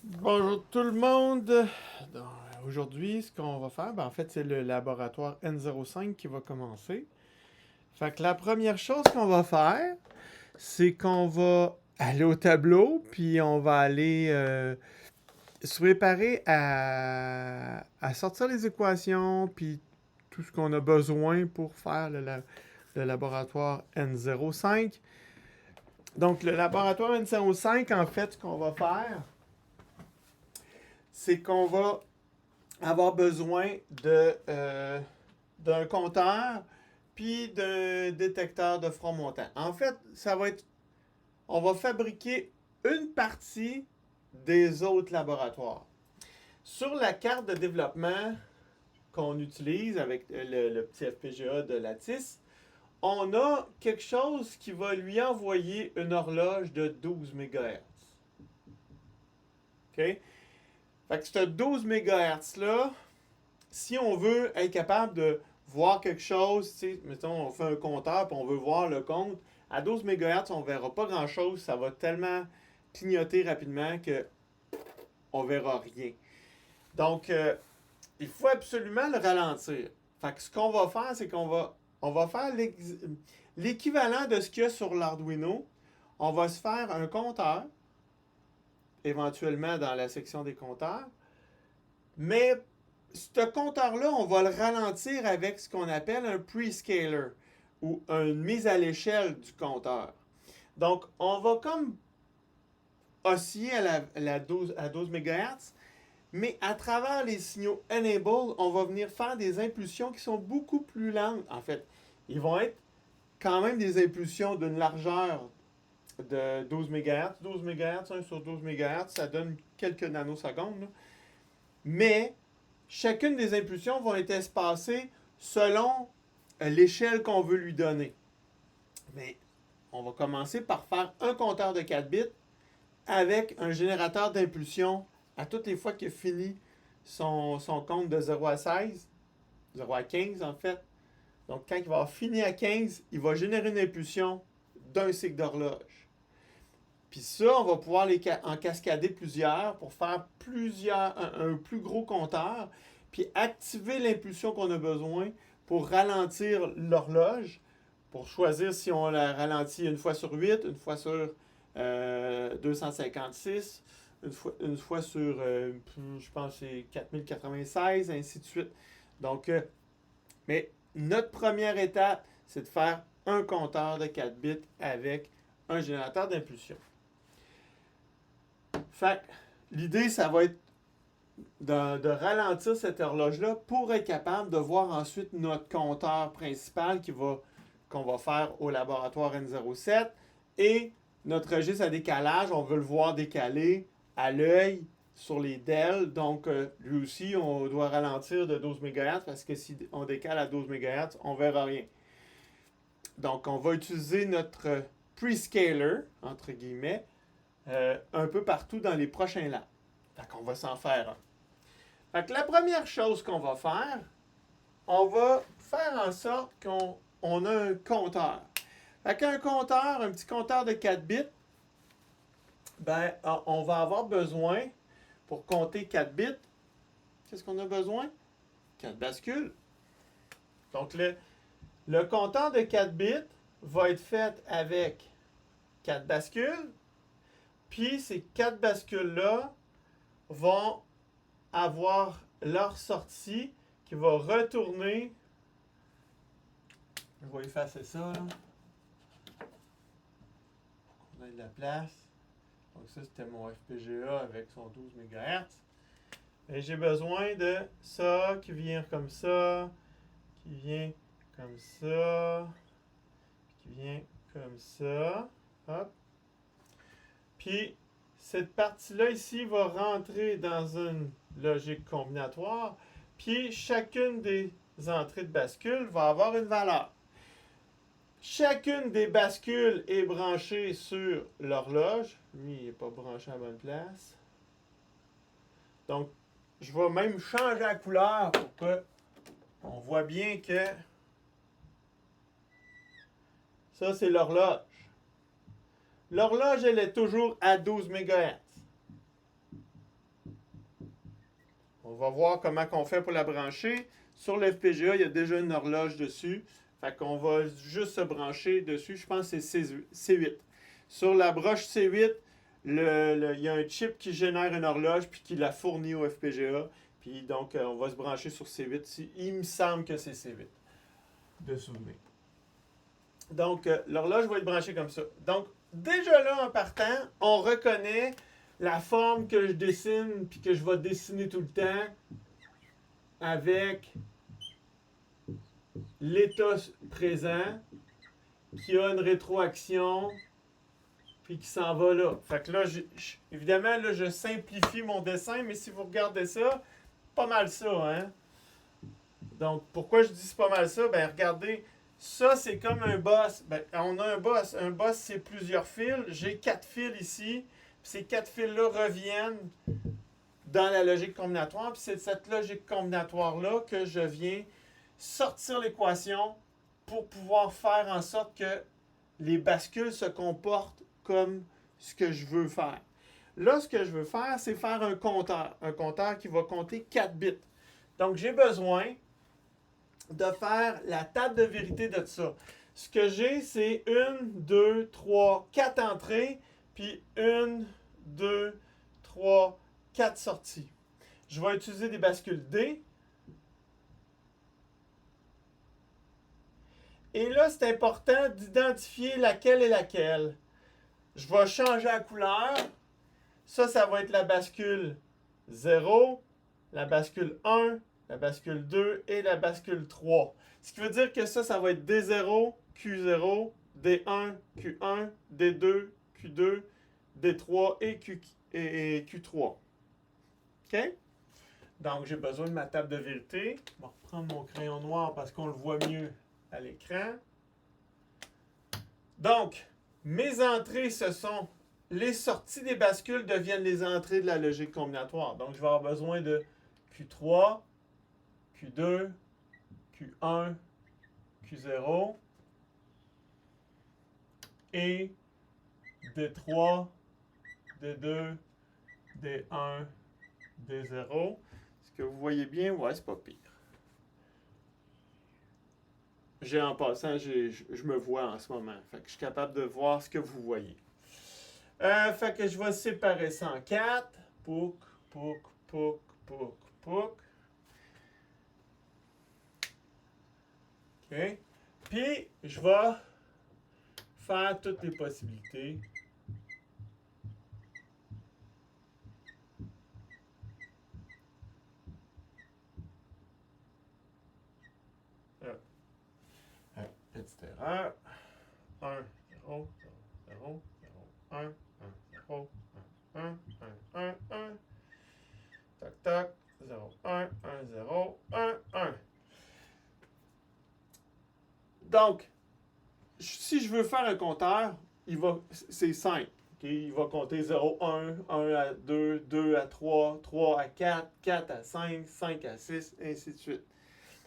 Bonjour tout le monde. Donc, aujourd'hui, ce qu'on va faire, en fait, c'est le laboratoire N05 qui va commencer. Fait que la première chose qu'on va faire, c'est qu'on va aller au tableau, puis on va aller se préparer à sortir les équations, puis tout ce qu'on a besoin pour faire le laboratoire N05. Donc, le laboratoire N05, en fait, ce qu'on va faire, c'est qu'on va avoir besoin d'un compteur puis d'un détecteur de front montant. En fait, on va fabriquer une partie des autres laboratoires. Sur la carte de développement qu'on utilise avec le petit FPGA de Lattice, on a quelque chose qui va lui envoyer une horloge de 12 MHz. OK? Fait que ce 12 MHz-là, si on veut être capable de voir quelque chose, tu sais, mettons, on fait un compteur et on veut voir le compte, à 12 MHz, on ne verra pas grand-chose. Ça va tellement clignoter rapidement qu'on ne verra rien. Donc, il faut absolument le ralentir. Fait que ce qu'on va faire, c'est on va faire l'équivalent de ce qu'il y a sur l'Arduino. On va se faire un compteur, éventuellement dans la section des compteurs, mais ce compteur-là, on va le ralentir avec ce qu'on appelle un prescaler ou une mise à l'échelle du compteur. Donc, on va comme osciller à 12 MHz, mais à travers les signaux enable, on va venir faire des impulsions qui sont beaucoup plus lentes. En fait, ils vont être quand même des impulsions d'une largeur de 12 MHz. 12 MHz, 1 sur 12 MHz, ça donne quelques nanosecondes. Là. Mais chacune des impulsions va être espacée selon l'échelle qu'on veut lui donner. Mais on va commencer par faire un compteur de 4 bits avec un générateur d'impulsion à toutes les fois qu'il finit son compte de 0 à 16, 0 à 15 en fait. Donc quand il va avoir fini à 15, il va générer une impulsion d'un cycle d'horloge. Puis ça, on va pouvoir en cascader plusieurs pour faire un plus gros compteur, puis activer l'impulsion qu'on a besoin pour ralentir l'horloge, pour choisir si on la ralentit une fois sur 8, une fois sur 256, une fois sur, je pense, c'est 4096, ainsi de suite. Donc, mais notre première étape, c'est de faire un compteur de 4 bits avec un générateur d'impulsion. Fait l'idée, ça va être de ralentir cette horloge-là pour être capable de voir ensuite notre compteur principal qu'on va faire au laboratoire N07 et notre registre à décalage, on veut le voir décaler à l'œil sur les DEL. Donc, lui aussi, on doit ralentir de 12 MHz parce que si on décale à 12 MHz, on ne verra rien. Donc, on va utiliser notre prescaler, entre guillemets, un peu partout dans les prochains labs. Fait qu'on va s'en faire un. Fait que la première chose qu'on va faire, on va faire en sorte qu'on a un compteur. Fait qu'un compteur, un petit compteur de 4 bits, ben, on va avoir besoin, pour compter 4 bits, qu'est-ce qu'on a besoin? 4 bascules. Donc, le compteur de 4 bits va être fait avec 4 bascules, puis ces 4 bascules-là vont avoir leur sortie qui va retourner. Je vais effacer ça. Là. On a de la place. Donc ça, c'était mon FPGA avec son 12 MHz. Et j'ai besoin de ça qui vient comme ça, qui vient comme ça, qui vient comme ça. Hop. Puis, cette partie-là ici va rentrer dans une logique combinatoire. Puis, chacune des entrées de bascule va avoir une valeur. Chacune des bascules est branchée sur l'horloge. Lui, il n'est pas branché à la bonne place. Donc, je vais même changer la couleur pour que on voit bien que ça, c'est l'horloge. L'horloge, elle est toujours à 12 MHz. On va voir comment on fait pour la brancher. Sur le FPGA, il y a déjà une horloge dessus. Fait qu'on va juste se brancher dessus. Je pense que c'est C8. Sur la broche C8, il y a un chip qui génère une horloge puis qui la fournit au FPGA. Puis donc, on va se brancher sur C8. Il me semble que c'est C8. De souvenir. Donc, l'horloge va être branchée comme ça. Donc, déjà là, en partant, on reconnaît la forme que je dessine puis que je vais dessiner tout le temps avec l'état présent qui a une rétroaction puis qui s'en va là. Fait que là, évidemment, là, je simplifie mon dessin, mais si vous regardez ça, pas mal ça, hein? Donc, pourquoi je dis c'est pas mal ça? Ben, regardez, ça, c'est comme un boss. Ben, on a un boss. Un boss, c'est plusieurs fils. J'ai 4 fils ici. Puis ces 4 fils-là reviennent dans la logique combinatoire. Puis c'est de cette logique combinatoire-là que je viens sortir l'équation pour pouvoir faire en sorte que les bascules se comportent comme ce que je veux faire. Là, ce que je veux faire, c'est faire un compteur. Un compteur qui va compter 4 bits. Donc, j'ai besoin de faire la table de vérité de ça. Ce que j'ai, c'est 1, 2, 3, 4 entrées, puis 1, 2, 3, 4 sorties. Je vais utiliser des bascules D. Et là, c'est important d'identifier laquelle est laquelle. Je vais changer la couleur. Ça va être la bascule 0, la bascule 1, la bascule 2 et la bascule 3. Ce qui veut dire que ça va être D0, Q0, D1, Q1, D2, Q2, D3 et Q3. OK? Donc, j'ai besoin de ma table de vérité. Je vais reprendre mon crayon noir parce qu'on le voit mieux à l'écran. Donc, mes entrées, ce sont les sorties des bascules deviennent les entrées de la logique combinatoire. Donc, je vais avoir besoin de Q3, Q2, Q1, Q0 et D3, D2, D1, D0. Est-ce que vous voyez bien? Ouais, c'est pas pire. En passant, je me vois en ce moment. Fait que je suis capable de voir ce que vous voyez. Fait que je vais séparer ça en 4. Pouc, pouc, pouc, pouc, pouc. OK. Puis, je vais faire toutes les possibilités. Petite erreur. 1, 0, 0, 0, 1, 1, 0, 1, 1, 1, 1, 1. Tac, tac. 0, 1, 1, 0, 1, 1. Donc, si je veux faire un compteur, c'est simple. Okay? Il va compter 0, 1, 1 à 2, 2 à 3, 3 à 4, 4 à 5, 5 à 6, et ainsi de suite.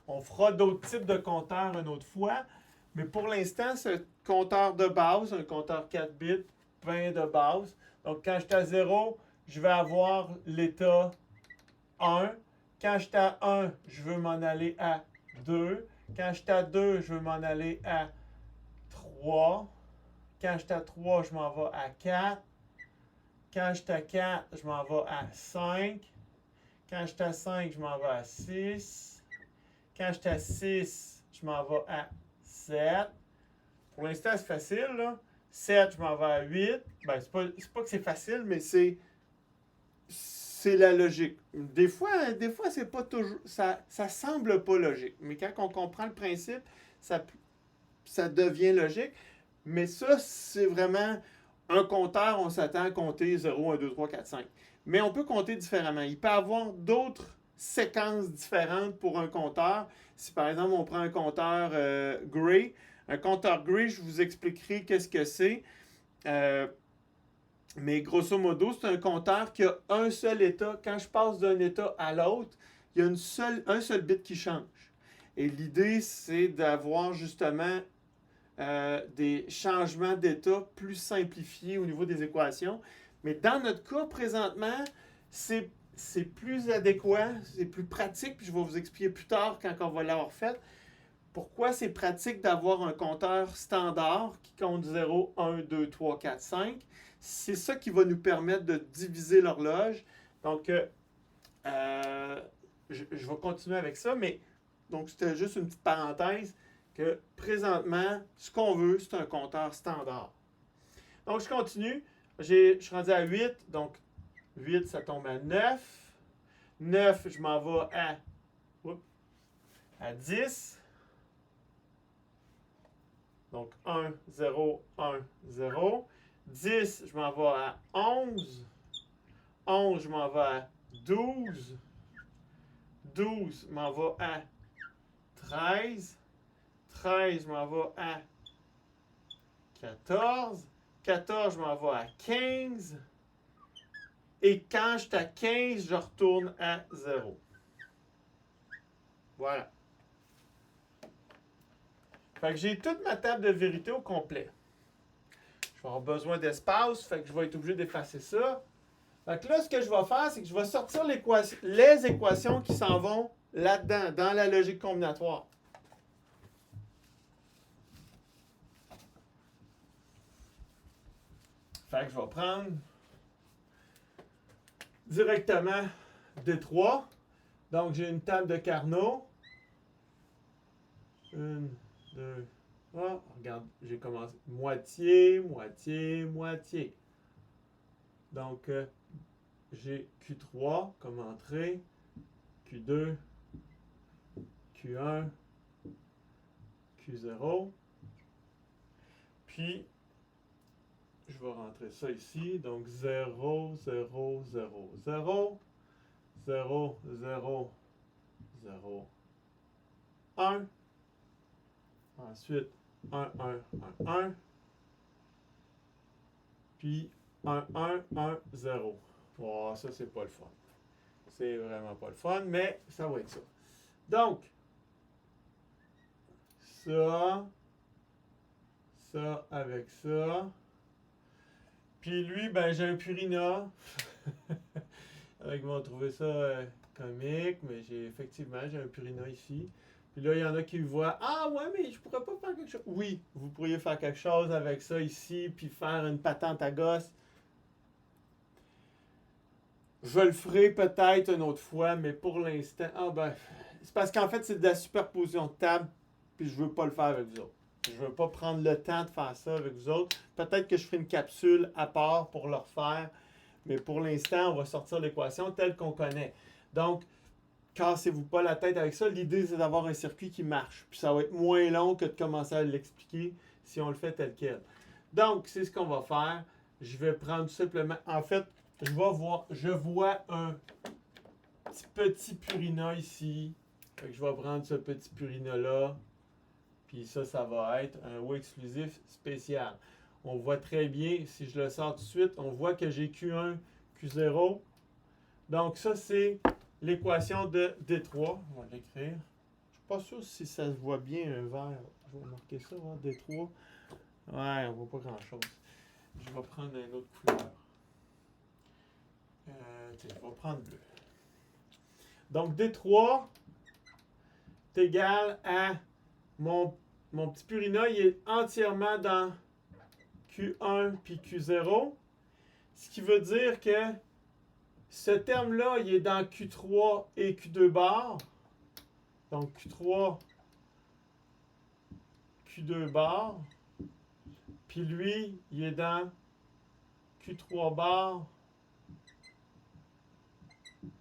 On fera d'autres types de compteurs une autre fois, mais pour l'instant, ce compteur de base, un compteur 4 bits, 20 de base. Donc, quand j'étais à 0, je vais avoir l'état 1. Quand j'étais à 1, je veux m'en aller à 2. Quand j'étais à 2, je veux m'en aller à 3. Quand j'étais à 3, je m'en vais à 4. Quand j'étais à 4, je m'en vais à 5. Quand j'étais à 5, je m'en vais à 6. Quand j'étais à 6, je m'en vais à 7. Pour l'instant, c'est facile, là. 7, je m'en vais à 8. Ben, c'est pas que c'est facile, mais c'est la logique. Des fois, c'est pas toujours. Ça semble pas logique. Mais quand on comprend le principe, ça devient logique. Mais ça, c'est vraiment un compteur, on s'attend à compter 0, 1, 2, 3, 4, 5. Mais on peut compter différemment. Il peut y avoir d'autres séquences différentes pour un compteur. Si par exemple, on prend un compteur Gray, un compteur Gray, je vous expliquerai qu'est-ce que c'est. Mais grosso modo, c'est un compteur qui a un seul état. Quand je passe d'un état à l'autre, il y a un seul bit qui change. Et l'idée, c'est d'avoir justement des changements d'état plus simplifiés au niveau des équations. Mais dans notre cas, présentement, c'est c'est plus adéquat, c'est plus pratique, puis je vais vous expliquer plus tard quand on va l'avoir fait. Pourquoi c'est pratique d'avoir un compteur standard qui compte 0, 1, 2, 3, 4, 5. C'est ça qui va nous permettre de diviser l'horloge. Donc, je vais continuer avec ça, mais donc c'était juste une petite parenthèse que présentement, ce qu'on veut, c'est un compteur standard. Donc, je continue. Je suis rendu à 8, donc 8, ça tombe à 9. 9, je m'en vais à 10. Donc 1, 0, 1, 0. 10, je m'en vais à 11. 11, je m'en vais à 12. 12, je m'en vais à 13. 13, je m'en vais à 14. 14, je m'en vais à 15. Et quand je suis à 15, je retourne à 0. Voilà. Fait que j'ai toute ma table de vérité au complet. Je vais avoir besoin d'espace, fait que je vais être obligé d'effacer ça. Fait que là, ce que je vais faire, c'est que je vais sortir les équations qui s'en vont là-dedans, dans la logique combinatoire. Fait que je vais prendre directement D3. Donc, j'ai une table de Carnot. 1, 2, 3. Regarde, j'ai commencé moitié, moitié, moitié. Donc, j'ai Q3 comme entrée, Q2, Q1, Q0. Puis, je vais rentrer ça ici. Donc, 0, 0, 0, 0, 0, 0, 0, 1. Ensuite, 1, 1, 1, 1. Puis, 1, 1, 1, 0. Oh, ça, c'est pas le fun. C'est vraiment pas le fun, mais ça va être ça. Donc, ça avec ça. Puis lui, ben j'ai un Purina. Ils vont trouver ça comique, mais effectivement, j'ai un Purina ici. Puis là, il y en a qui voient, ah ouais, mais je pourrais pas faire quelque chose. Oui, vous pourriez faire quelque chose avec ça ici, puis faire une patente à gosse. Je le ferai peut-être une autre fois, mais pour l'instant, c'est parce qu'en fait, c'est de la superposition de table, puis je veux pas le faire avec vous autres. Je veux pas prendre le temps de faire ça avec vous autres. Peut-être que je ferai une capsule à part pour le refaire, mais pour l'instant, on va sortir l'équation telle qu'on connaît. Donc, cassez-vous pas la tête avec ça. L'idée, c'est d'avoir un circuit qui marche. Puis ça va être moins long que de commencer à l'expliquer si on le fait tel quel. Donc, c'est ce qu'on va faire. Je vais prendre tout simplement... En fait, je vois un petit Purina ici. Fait que je vais prendre ce petit Purina-là. Puis ça va être un haut exclusif spécial. On voit très bien, si je le sors tout de suite, on voit que j'ai Q1, Q0. Donc ça, c'est l'équation de D3. On va l'écrire. Je ne suis pas sûr si ça se voit bien un vert. Je vais marquer ça, hein, D3. Ouais, on ne voit pas grand-chose. Je vais prendre une autre couleur. Je vais prendre bleu. Donc D3 est égal à mon petit Purina, il est entièrement dans Q1 puis Q0. Ce qui veut dire que ce terme-là, il est dans Q3 et Q2 bar. Donc Q3, Q2 bar. Puis lui, il est dans Q3 bar,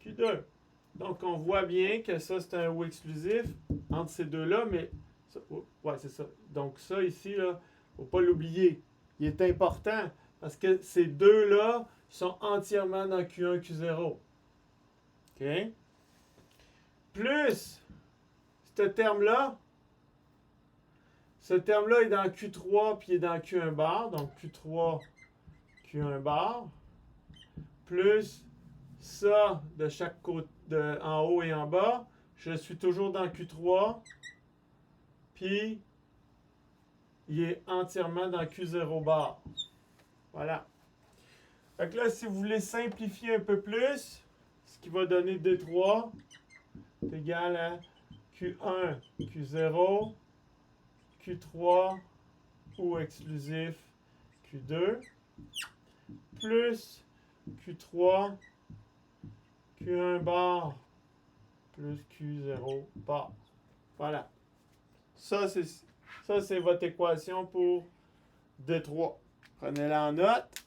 Q2. Donc on voit bien que ça, c'est un ou exclusif entre ces deux-là, mais ça, ouais, c'est ça. Donc ça ici, il ne faut pas l'oublier. Il est important parce que ces deux-là sont entièrement dans Q1, Q0. OK? Plus ce terme-là est dans Q3 puis il est dans Q1 bar. Donc Q3, Q1 bar. Plus ça de chaque côté, en haut et en bas. Je suis toujours dans Q3. Puis il est entièrement dans Q0 bar. Voilà. Fait que là, si vous voulez simplifier un peu plus, ce qui va donner D3 est égal à Q1, Q0, Q3 ou exclusif Q2, plus Q3, Q1 bar, plus Q0 bar. Voilà. Ça, c'est votre équation pour D3. Prenez-la en note.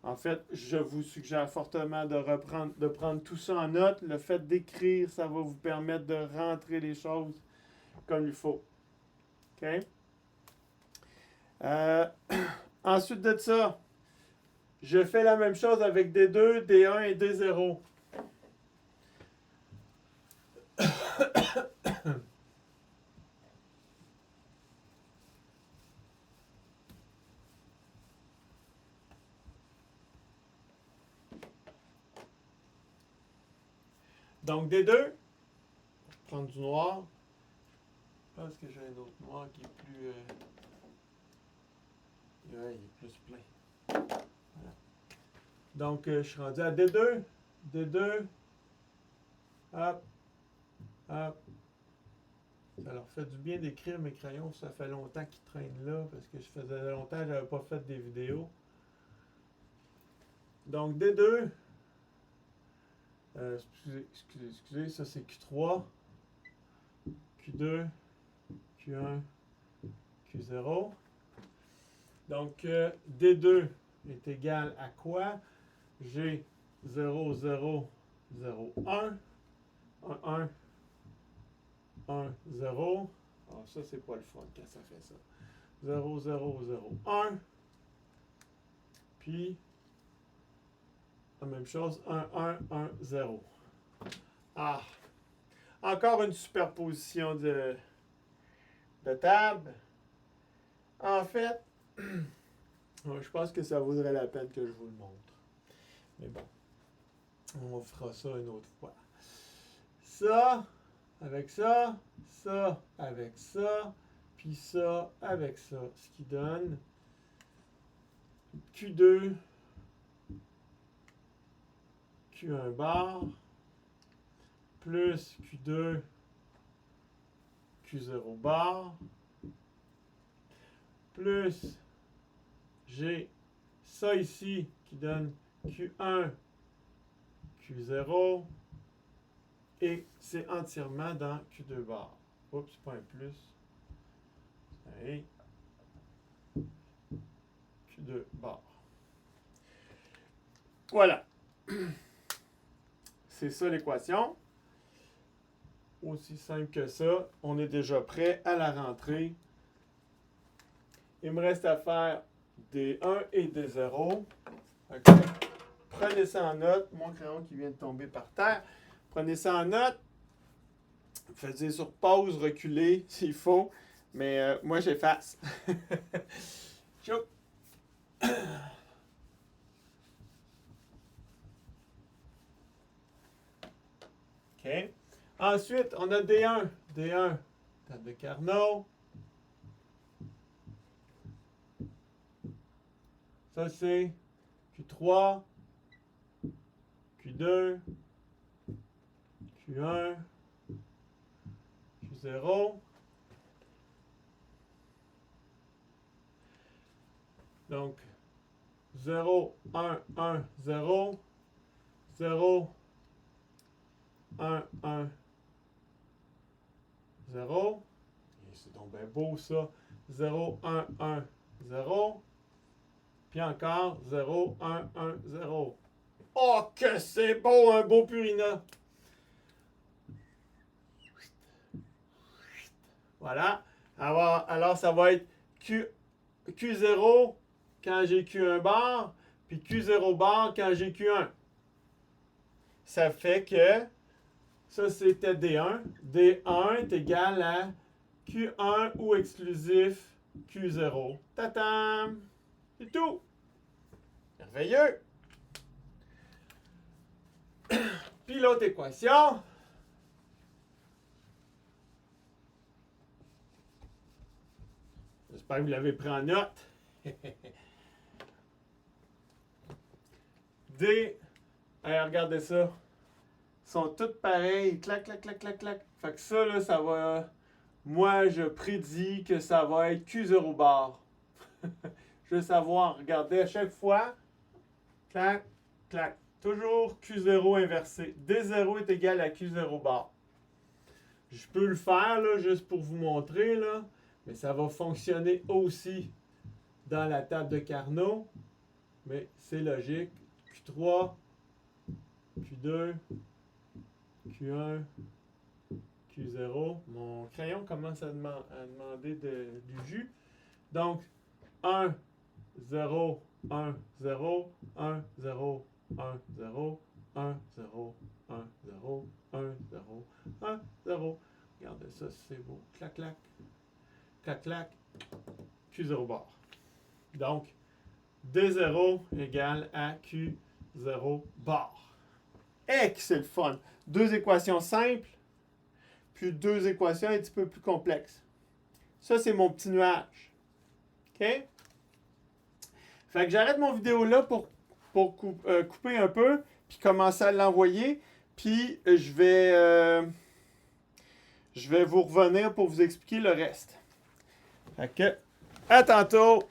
En fait, je vous suggère fortement de prendre tout ça en note. Le fait d'écrire, ça va vous permettre de rentrer les choses comme il faut. OK? Ensuite de ça, je fais la même chose avec D2, D1 et D0. Donc D2, prendre du noir. Je pense que j'ai un autre noir qui est plus... ouais, il est plus plein. Voilà. Donc, je suis rendu à D2. D2. Hop. Hop. Ça leur fait du bien d'écrire mes crayons. Ça fait longtemps qu'ils traînent là parce que je faisais longtemps que je n'avais pas fait des vidéos. Donc, D2. Excusez, ça c'est Q3. Q2. Q1. Q0. Donc, D2 est égal à quoi? J'ai 0, 0, 0, 1. 1, 1, 1, 0. Alors, ça, c'est pas le fun quand ça fait ça. 0, 0, 0, 1. Puis, la même chose, 1, 1, 1, 0. Ah! Encore une superposition de table. En fait, je pense que ça vaudrait la peine que je vous le montre. Mais bon, on fera ça une autre fois. Ça, avec ça, ça, avec ça, puis ça, avec ça. Ce qui donne Q2, Q1 bar, plus Q2, Q0 bar, plus j'ai ça ici qui donne Q1, Q0, et c'est entièrement dans Q2 bar. Oups, pas un plus. Et Q2 bar. Voilà. C'est ça l'équation. Aussi simple que ça. On est déjà prêt à la rentrée. Il me reste à faire des 1 et des 0. Okay. Prenez ça en note. Mon crayon qui vient de tomber par terre. Prenez ça en note. Faites sur pause, reculez s'il faut. Mais moi, j'efface. Chou. OK. Ensuite, on a D1. D1, table de Carnot. Ça, c'est Q3, Q2, Q1, Q0. Donc, 0, 1, 1, 0, 0, 1, 1, 0. C'est donc bien beau ça. 0, 1, 1, 0. Puis encore 0, 1, 1, 0. Oh, que c'est beau, un beau Purina! Voilà. Alors ça va être Q0 quand j'ai Q1 bar, puis Q0 bar quand j'ai Q1. Ça fait que ça c'était D1. D1 est égal à Q1 ou exclusif Q0. Tatam! C'est tout! Merveilleux! Puis l'autre équation. J'espère que vous l'avez pris en note. D. Allez, regardez ça. sont toutes pareilles. Clac, clac, clac, clac, clac. Fait que ça, là, ça va... Moi, je prédis que ça va être Q0 bar. Je veux savoir, regardez, à chaque fois, clac, clac. Toujours Q0 inversé. D0 est égal à Q0 bar. Je peux le faire, là, juste pour vous montrer, là. Mais ça va fonctionner aussi dans la table de Carnot. Mais c'est logique. Q3, Q2, Q1, Q0. Mon crayon commence à demander du jus. Donc, 1, 0, 1, 0, 1, 0, 1, 0, 1, 0, 1, 0, 1, 0, 1, 0. Regardez ça, c'est beau. Clac, clac. Clac, clac. Q0 bar. Donc, D0 égale à Q0 bar. Que c'est le fun! Deux équations simples, puis deux équations un petit peu plus complexes. Ça, c'est mon petit nuage. OK? Fait que j'arrête mon vidéo là pour couper un peu, puis commencer à l'envoyer. Puis je vais vous revenir pour vous expliquer le reste. Fait que, à tantôt!